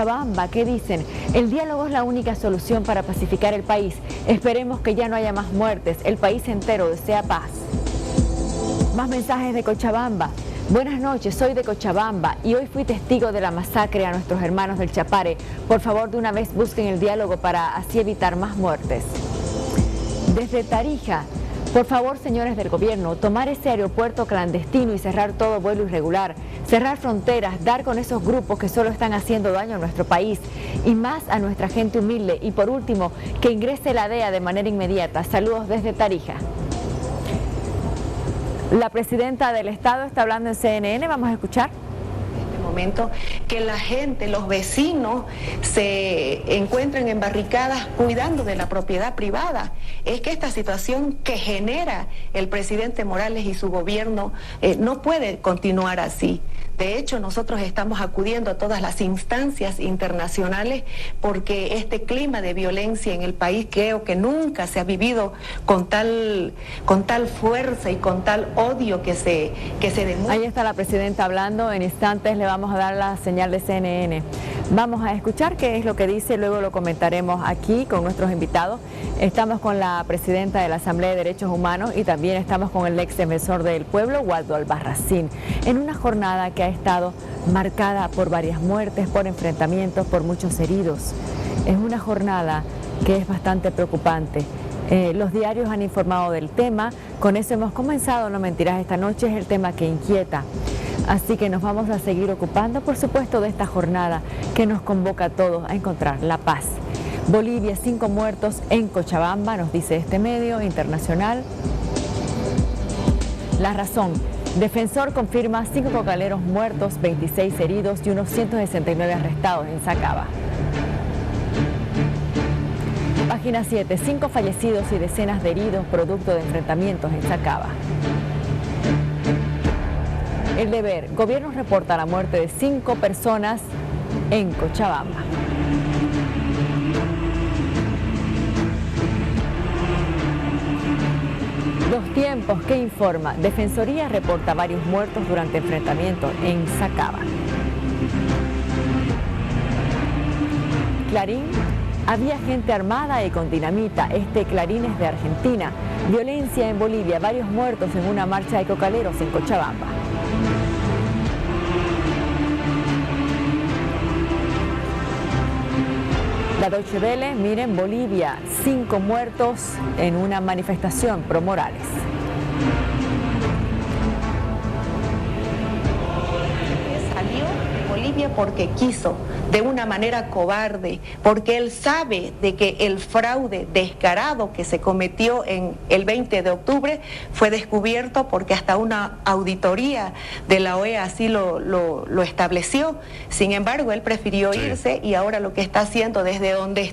Cochabamba, ¿qué dicen? El diálogo es la única solución para pacificar el país. Esperemos que ya no haya más muertes. El país entero desea paz. Más mensajes de Cochabamba. Buenas noches, soy de Cochabamba y hoy fui testigo de la masacre a nuestros hermanos del Chapare. Por favor, de una vez busquen el diálogo para así evitar más muertes. Desde Tarija. Por favor, señores del gobierno, tomar ese aeropuerto clandestino y cerrar todo vuelo irregular, cerrar fronteras, dar con esos grupos que solo están haciendo daño a nuestro país y más a nuestra gente humilde. Y por último, que ingrese la DEA de manera inmediata. Saludos desde Tarija. La presidenta del Estado está hablando en CNN, vamos a escuchar. Momento que la gente, los vecinos se encuentran en barricadas cuidando de la propiedad privada. Es que esta situación que genera el presidente Morales y su gobierno no puede continuar así. De hecho, nosotros estamos acudiendo a todas las instancias internacionales porque este clima de violencia en el país creo que nunca se ha vivido con tal fuerza y con tal odio que se demuestra. Ahí está la presidenta hablando. En instantes le vamos a dar la señal de CNN. Vamos a escuchar qué es lo que dice, luego lo comentaremos aquí con nuestros invitados. Estamos con la presidenta de la Asamblea de Derechos Humanos y también estamos con el ex defensor del pueblo, Waldo Albarracín, en una jornada que ha estado marcada por varias muertes, por enfrentamientos, por muchos heridos. Es una jornada que es bastante preocupante. Los diarios han informado del tema, con eso hemos comenzado, no mentirás, esta noche es el tema que inquieta. Así que nos vamos a seguir ocupando, por supuesto, de esta jornada que nos convoca a todos a encontrar la paz. Bolivia, 5 muertos en Cochabamba, nos dice este medio internacional. La Razón. Defensor confirma 5 cocaleros muertos, 26 heridos y unos 169 arrestados en Sacaba. Página 7. 5 fallecidos y decenas de heridos producto de enfrentamientos en Sacaba. El Deber. Gobierno reporta la muerte de 5 personas en Cochabamba. Los Tiempos, que informa, Defensoría reporta varios muertos durante enfrentamientos en Sacaba. Clarín, había gente armada y con dinamita. Este Clarín es de Argentina. Violencia en Bolivia, varios muertos en una marcha de cocaleros en Cochabamba. La Deutsche Welle, miren, Bolivia, 5 muertos en una manifestación pro Morales. Salió de Bolivia porque quiso, de una manera cobarde, porque él sabe de que el fraude descarado que se cometió en el 20 de octubre fue descubierto porque hasta una auditoría de la OEA así lo estableció. Sin embargo, él prefirió irse y ahora lo que está haciendo desde donde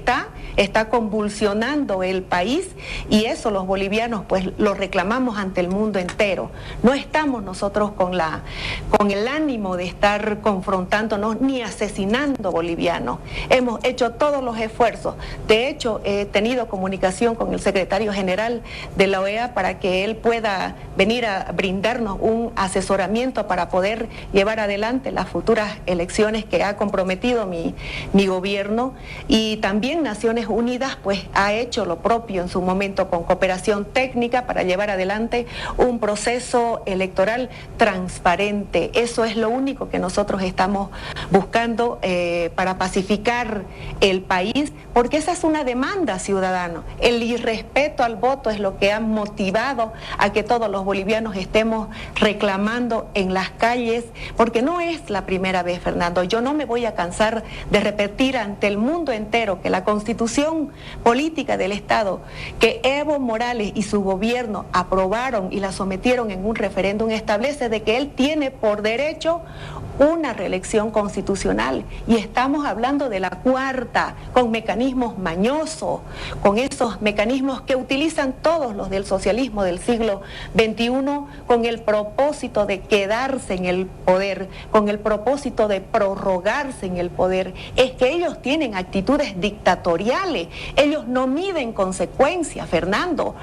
está convulsionando el país y eso los bolivianos pues lo reclamamos ante el mundo entero. No estamos nosotros con el ánimo de estar confrontándonos ni asesinando bolivianos. Hemos hecho todos los esfuerzos. De hecho, he tenido comunicación con el secretario general de la OEA para que él pueda venir a brindarnos un asesoramiento para poder llevar adelante las futuras elecciones que ha comprometido mi gobierno. Y también Naciones Unidas pues ha hecho lo propio en su momento con cooperación técnica para llevar adelante un proceso electoral transparente. Eso es lo único que nosotros estamos buscando para pacificar el país, porque esa es una demanda ciudadana. El irrespeto al voto es lo que ha motivado a que todos los bolivianos estemos reclamando en las calles, porque no es la primera vez, Fernando. Yo no me voy a cansar de repetir ante el mundo entero que la Constitución política del Estado que Evo Morales y su gobierno aprobaron y la sometieron en un referéndum establece de que él tiene por derecho una reelección constitucional y estamos hablando de la 4ª con mecanismos mañosos, con esos mecanismos que utilizan todos los del socialismo del siglo XXI con el propósito de quedarse en el poder, con el propósito de prorrogarse en el poder. Es que ellos tienen actitudes dictatoriales, ellos no miden consecuencias, Fernando.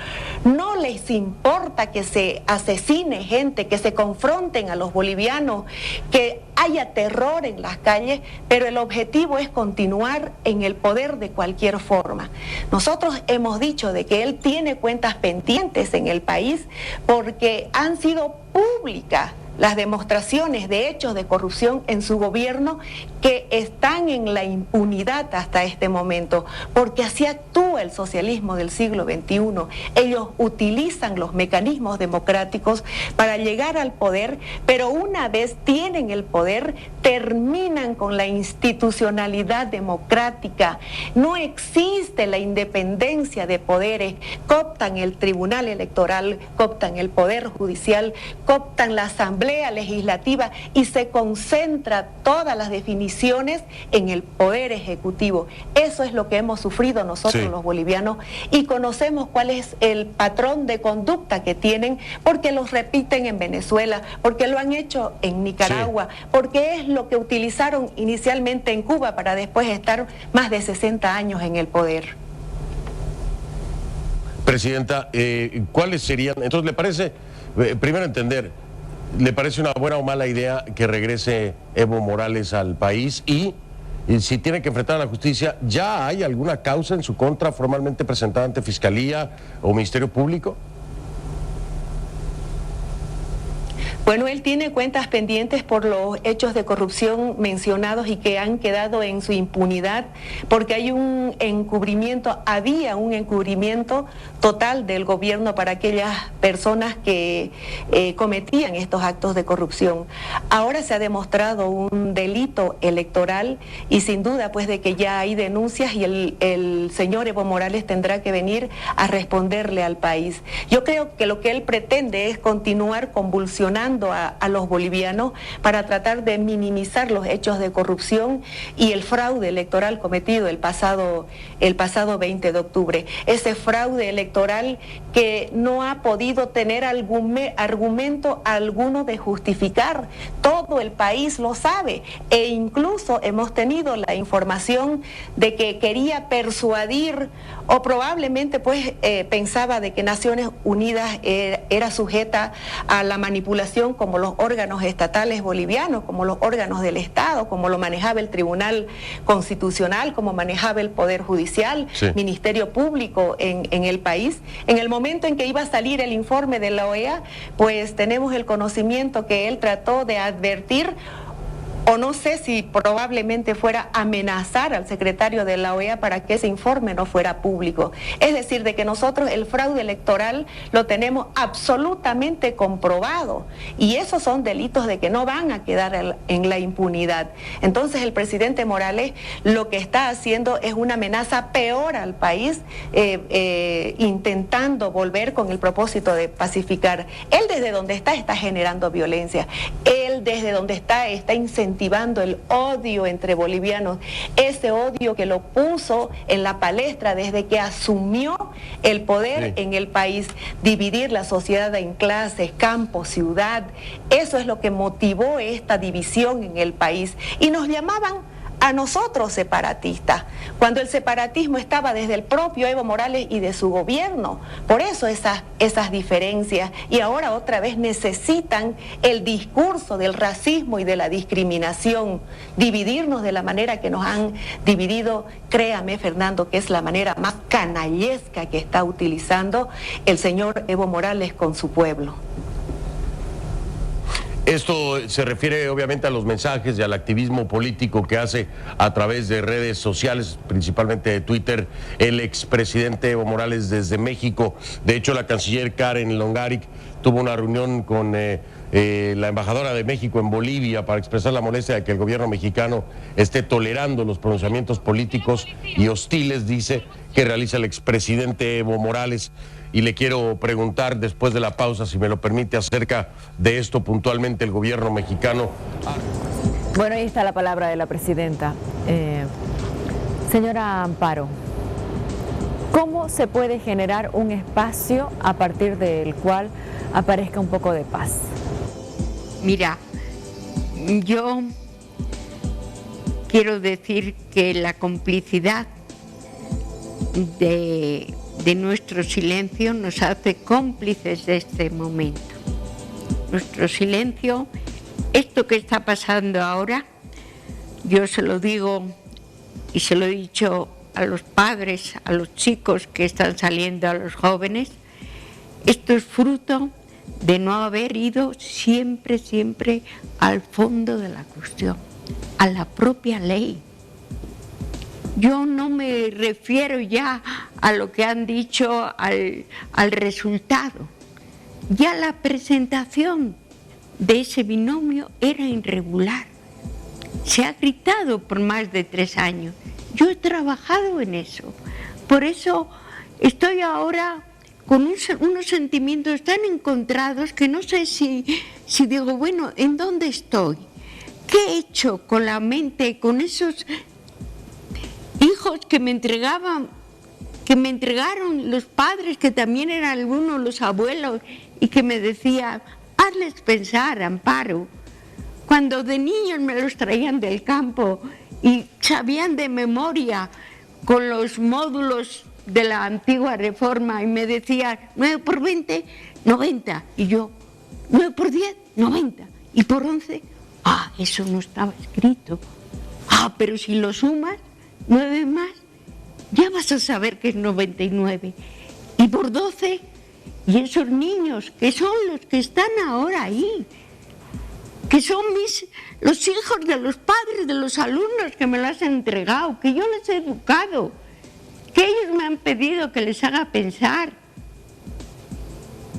No les importa que se asesine gente, que se confronten a los bolivianos, que haya terror en las calles, pero el objetivo es continuar en el poder de cualquier forma. Nosotros hemos dicho de que él tiene cuentas pendientes en el país porque han sido públicas las demostraciones de hechos de corrupción en su gobierno que están en la impunidad hasta este momento, porque así actúa el socialismo del siglo XXI. Ellos utilizan los mecanismos democráticos para llegar al poder, pero una vez tienen el poder, terminan con la institucionalidad democrática. No existe la independencia de poderes, cooptan el Tribunal Electoral, cooptan el Poder Judicial, cooptan la Asamblea Legislativa y se concentra todas las definiciones en el Poder Ejecutivo. Eso es lo que hemos sufrido nosotros los bolivianos y conocemos cuál es el patrón de conducta que tienen porque los repiten en Venezuela, porque lo han hecho en Nicaragua, porque es lo que utilizaron inicialmente en Cuba para después estar más de 60 años en el poder. Presidenta, ¿cuáles serían? Entonces, ¿le parece, primero entender, ¿le parece una buena o mala idea que regrese Evo Morales al país? Y si tiene que enfrentar a la justicia, ¿ya hay alguna causa en su contra formalmente presentada ante Fiscalía o Ministerio Público? Bueno, él tiene cuentas pendientes por los hechos de corrupción mencionados y que han quedado en su impunidad, porque hay un encubrimiento, había un encubrimiento total del gobierno para aquellas personas que cometían estos actos de corrupción. Ahora se ha demostrado un delito electoral y sin duda pues de que ya hay denuncias y el señor Evo Morales tendrá que venir a responderle al país. Yo creo que lo que él pretende es continuar convulsionando a los bolivianos para tratar de minimizar los hechos de corrupción y el fraude electoral cometido el pasado 20 de octubre. Ese fraude electoral que no ha podido tener argumento alguno de justificar. Todo el país lo sabe e incluso hemos tenido la información de que quería persuadir o probablemente pues pensaba de que Naciones Unidas era sujeta a la manipulación como los órganos estatales bolivianos, como los órganos del Estado, como lo manejaba el Tribunal Constitucional, como manejaba el Poder Judicial, Ministerio Público en el país. En el momento en que iba a salir el informe de la OEA, pues tenemos el conocimiento que él trató de advertir, o no sé si probablemente fuera amenazar al secretario de la OEA para que ese informe no fuera público. Es decir, de que nosotros el fraude electoral lo tenemos absolutamente comprobado y esos son delitos de que no van a quedar en la impunidad. Entonces el presidente Morales lo que está haciendo es una amenaza peor al país, intentando volver con el propósito de pacificar. Él desde donde está generando violencia. Él desde donde está incentivando el odio entre bolivianos, ese odio que lo puso en la palestra desde que asumió el poder en el país, dividir la sociedad en clases, campo, ciudad. Eso es lo que motivó esta división en el país y nos llamaban a nosotros separatistas, cuando el separatismo estaba desde el propio Evo Morales y de su gobierno. Por eso esas diferencias, y ahora otra vez necesitan el discurso del racismo y de la discriminación, dividirnos de la manera que nos han dividido. Créame, Fernando, que es la manera más canallesca que está utilizando el señor Evo Morales con su pueblo. Esto se refiere obviamente a los mensajes y al activismo político que hace a través de redes sociales, principalmente de Twitter, el expresidente Evo Morales desde México. De hecho, la canciller Karen Longaric tuvo una reunión con la embajadora de México en Bolivia para expresar la molestia de que el gobierno mexicano esté tolerando los pronunciamientos políticos y hostiles, dice, que realiza el expresidente Evo Morales. Y le quiero preguntar después de la pausa, si me lo permite, acerca de esto puntualmente el gobierno mexicano. Bueno, ahí está la palabra de la presidenta. Señora Amparo, ¿cómo se puede generar un espacio a partir del cual aparezca un poco de paz? Mira, yo quiero decir que la complicidad de nuestro silencio nos hace cómplices de este momento. Nuestro silencio esto que está pasando ahora, yo se lo digo y se lo he dicho a los padres, a los chicos que están saliendo, a los jóvenes, esto es fruto de no haber ido siempre al fondo de la cuestión, a la propia ley. Yo no me refiero ya a lo que han dicho al resultado. Ya la presentación de ese binomio era irregular. Se ha gritado por más de 3 años. Yo he trabajado en eso. Por eso estoy ahora con unos sentimientos tan encontrados que no sé si digo, bueno, ¿en dónde estoy? ¿Qué he hecho con la mente, con esos hijos que me entregaron los padres, que también eran algunos los abuelos, y que me decían, hazles pensar, Amparo? Cuando de niños me los traían del campo y sabían de memoria con los módulos de la antigua reforma y me decían 9 por 20, 90. Y yo, 9 por 10, 90. Y por 11, eso no estaba escrito. Pero si lo sumas, 9 más, ya vas a saber que es 99. Y por 12, y esos niños que son los que están ahora ahí, que son los hijos de los padres de los alumnos que me los han entregado, que yo les he educado, que ellos me han pedido que les haga pensar.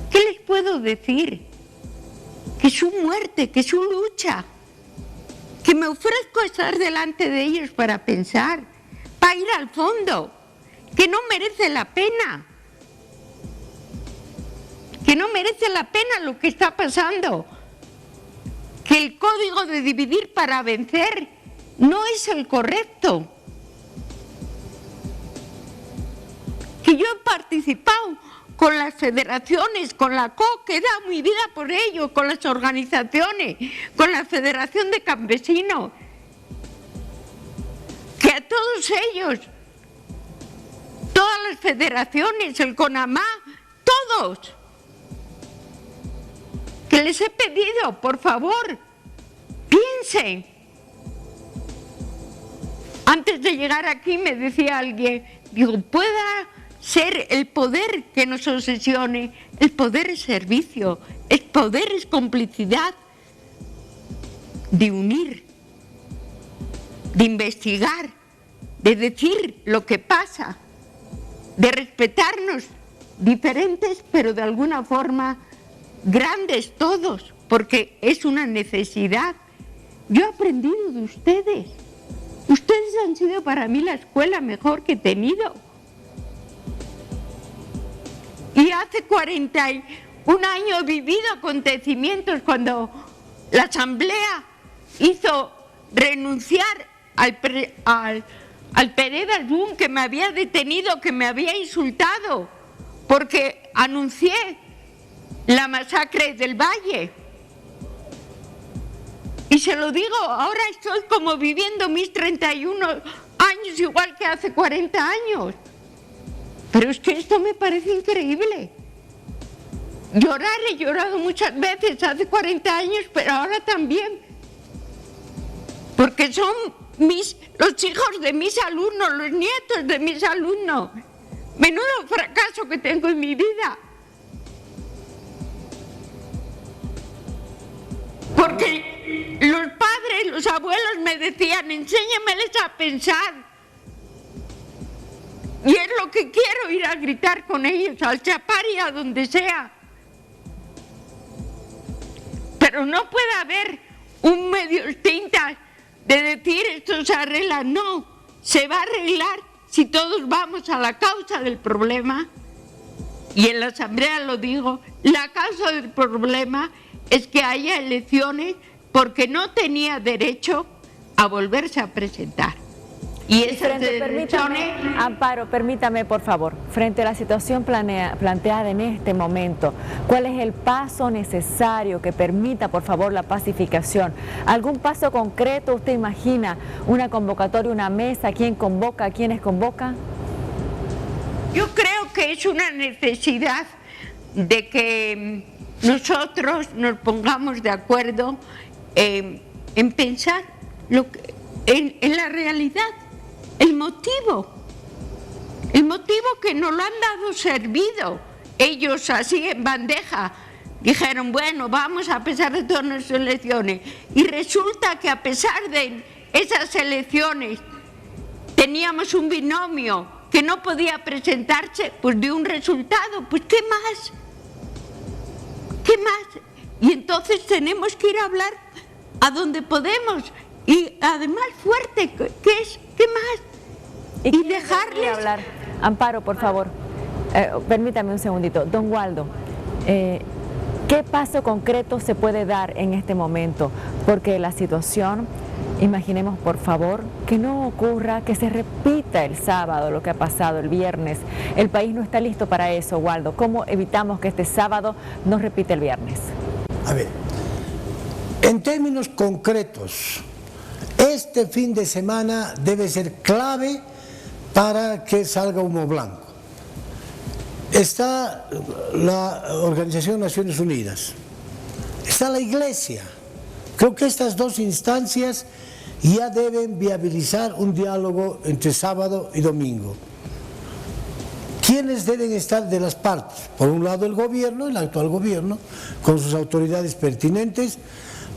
¿Qué les puedo decir? Que su muerte, que su lucha, que me ofrezco a estar delante de ellos para pensar, para ir al fondo, que no merece la pena, que no merece la pena lo que está pasando, que el código de dividir para vencer no es el correcto, que yo he participado con las federaciones, con la COC, que he dado mi vida por ello, con las organizaciones, con la Federación de Campesinos, que a todos ellos, todas las federaciones, el CONAMA, todos, que les he pedido, por favor, piensen. Antes de llegar aquí me decía alguien, digo, pueda ser el poder que nos obsesione, el poder es servicio, el poder es complicidad, de unir, de investigar, de decir lo que pasa, de respetarnos diferentes, pero de alguna forma grandes todos, porque es una necesidad. Yo he aprendido de ustedes. Ustedes han sido para mí la escuela mejor que he tenido. Y hace 41 años he vivido acontecimientos cuando la Asamblea hizo renunciar al Pérez Albún, que me había detenido, que me había insultado, porque anuncié la masacre del Valle. Y se lo digo, ahora estoy como viviendo mis 31 años igual que hace 40 años. Pero es que esto me parece increíble. Llorar he llorado muchas veces hace 40 años, pero ahora también. Porque son los hijos de mis alumnos, los nietos de mis alumnos. Menudo fracaso que tengo en mi vida. Porque los padres, los abuelos me decían, enséñameles a pensar. Y es lo que quiero, ir a gritar con ellos, al Chapar y a donde sea. Pero no puede haber un medio tinta de decir esto se arregla. No, se va a arreglar si todos vamos a la causa del problema. Y en la Asamblea lo digo, la causa del problema es que haya elecciones porque no tenía derecho a volverse a presentar. Y esas elecciones... Amparo, permítame por favor, frente a la situación planteada en este momento, ¿cuál es el paso necesario que permita por favor la pacificación? ¿Algún paso concreto usted imagina? ¿Una convocatoria, una mesa? ¿Quién convoca? ¿Quiénes convocan? Yo creo que es una necesidad de que nosotros nos pongamos de acuerdo en pensar en la realidad, el motivo que nos lo han dado servido. Ellos así en bandeja dijeron, bueno, vamos a pesar de todas nuestras elecciones, y resulta que a pesar de esas elecciones teníamos un binomio que no podía presentarse, pues de un resultado, pues ¿qué más? ¿Qué más? Y entonces tenemos que ir a hablar a donde podemos, y además fuerte, ¿qué más? Y dejarles hablar. Amparo, por favor, permítame un segundito. Don Waldo, ¿qué paso concreto se puede dar en este momento? Porque la situación, imaginemos por favor, que no ocurra, que se repita el sábado lo que ha pasado el viernes. El país no está listo para eso, Waldo. ¿Cómo evitamos que este sábado no repita el viernes? A ver, en términos concretos, este fin de semana debe ser clave para que salga humo blanco. Está la Organización de Naciones Unidas, está la Iglesia. Creo que estas dos instancias ya deben viabilizar un diálogo entre sábado y domingo. ¿Quiénes deben estar de las partes? Por un lado el gobierno, el actual gobierno, con sus autoridades pertinentes.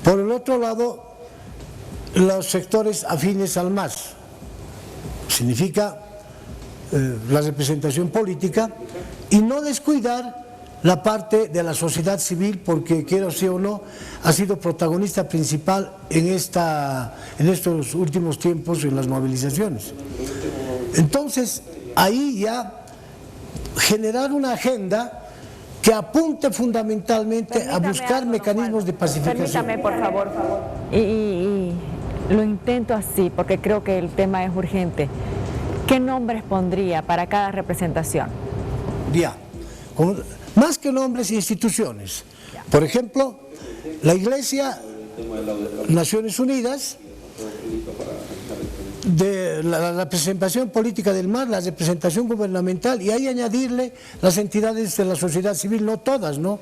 Por el otro lado, los sectores afines al MAS. Significa la representación política, y no descuidar la parte de la sociedad civil, porque quiera sí o no, ha sido protagonista principal en estos últimos tiempos en las movilizaciones. Entonces, ahí ya generar una agenda que apunte fundamentalmente a buscar mecanismos de pacificación. Permítame, por favor. Y lo intento así, porque creo que el tema es urgente. ¿Qué nombres pondría para cada representación? Ya, más que nombres, instituciones. Por ejemplo, la Iglesia, Naciones Unidas, de la representación política del MAS, la representación gubernamental, y ahí añadirle las entidades de la sociedad civil, no todas, ¿no?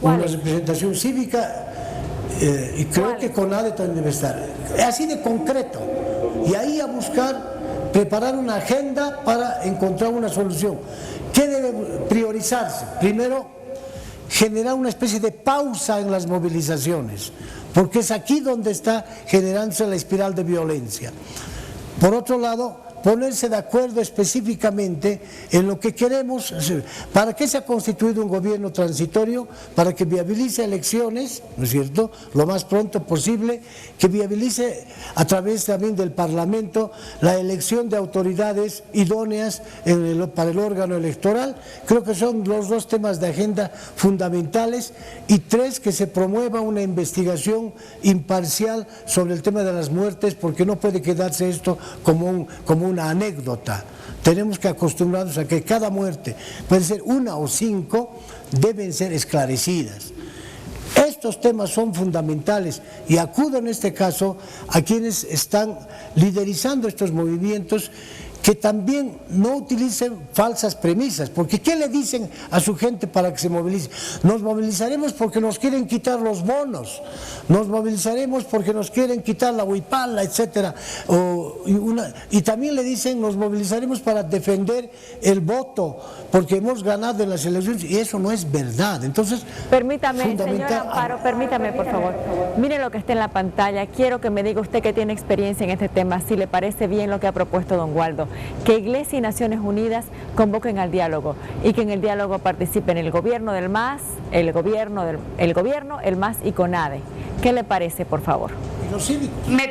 Una representación cívica, y creo que CONADE también debe estar. Así de concreto. Y ahí a buscar, preparar una agenda para encontrar una solución. ¿Qué debe priorizarse? Primero, generar una especie de pausa en las movilizaciones, porque es aquí donde está generándose la espiral de violencia. Por otro lado, ponerse de acuerdo específicamente en lo que queremos. ¿Para qué se ha constituido un gobierno transitorio? Para que viabilice elecciones, ¿no es cierto?, lo más pronto posible, que viabilice a través también del Parlamento la elección de autoridades idóneas para el órgano electoral. Creo que son los dos temas de agenda fundamentales. Y tres, que se promueva una investigación imparcial sobre el tema de las muertes, porque no puede quedarse esto como una anécdota. Tenemos que acostumbrarnos a que cada muerte, puede ser 1 o 5, deben ser esclarecidas. Estos temas son fundamentales, y acudo en este caso a quienes están liderizando estos movimientos, que también no utilicen falsas premisas, porque ¿qué le dicen a su gente para que se movilice? Nos movilizaremos porque nos quieren quitar los bonos, nos movilizaremos porque nos quieren quitar la huipala, etcétera, y también le dicen nos movilizaremos para defender el voto, porque hemos ganado en las elecciones, y eso no es verdad. Entonces, permítame, señora Amparo, permítame por favor, mire lo que está en la pantalla. Quiero que me diga usted, que tiene experiencia en este tema, si le parece bien lo que ha propuesto don Waldo: que Iglesia y Naciones Unidas convoquen al diálogo, y que en el diálogo participen el gobierno del MAS, el gobierno, el MAS y CONADE. ¿Qué le parece, por favor? Me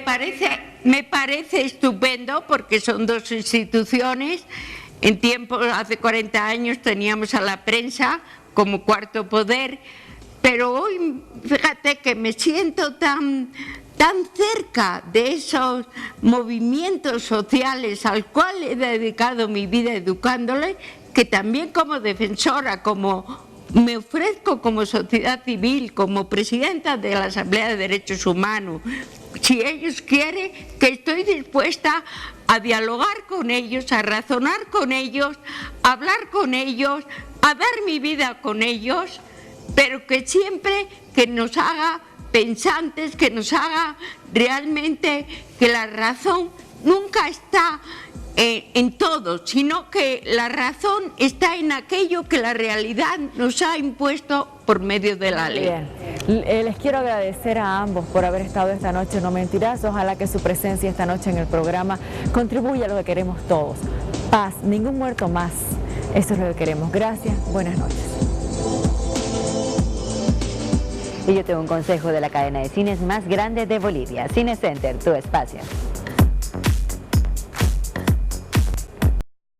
parece estupendo, porque son dos instituciones. En tiempos, hace 40 años, teníamos a la prensa como cuarto poder, pero hoy, fíjate que me siento tan cerca de esos movimientos sociales al cual he dedicado mi vida educándole, que también como defensora, como me ofrezco como sociedad civil, como presidenta de la Asamblea de Derechos Humanos. Si ellos quieren, que estoy dispuesta a dialogar con ellos, a razonar con ellos, a hablar con ellos, a dar mi vida con ellos, pero que siempre que nos haga pensantes, que nos haga realmente que la razón nunca está en todo, sino que la razón está en aquello que la realidad nos ha impuesto por medio de la ley. Bien. Les quiero agradecer a ambos por haber estado esta noche en No Mentirás. Ojalá que su presencia esta noche en el programa contribuya a lo que queremos todos. Paz, ningún muerto más. Eso es lo que queremos. Gracias, buenas noches. Y yo tengo un consejo de la cadena de cines más grande de Bolivia, Cine Center, tu espacio.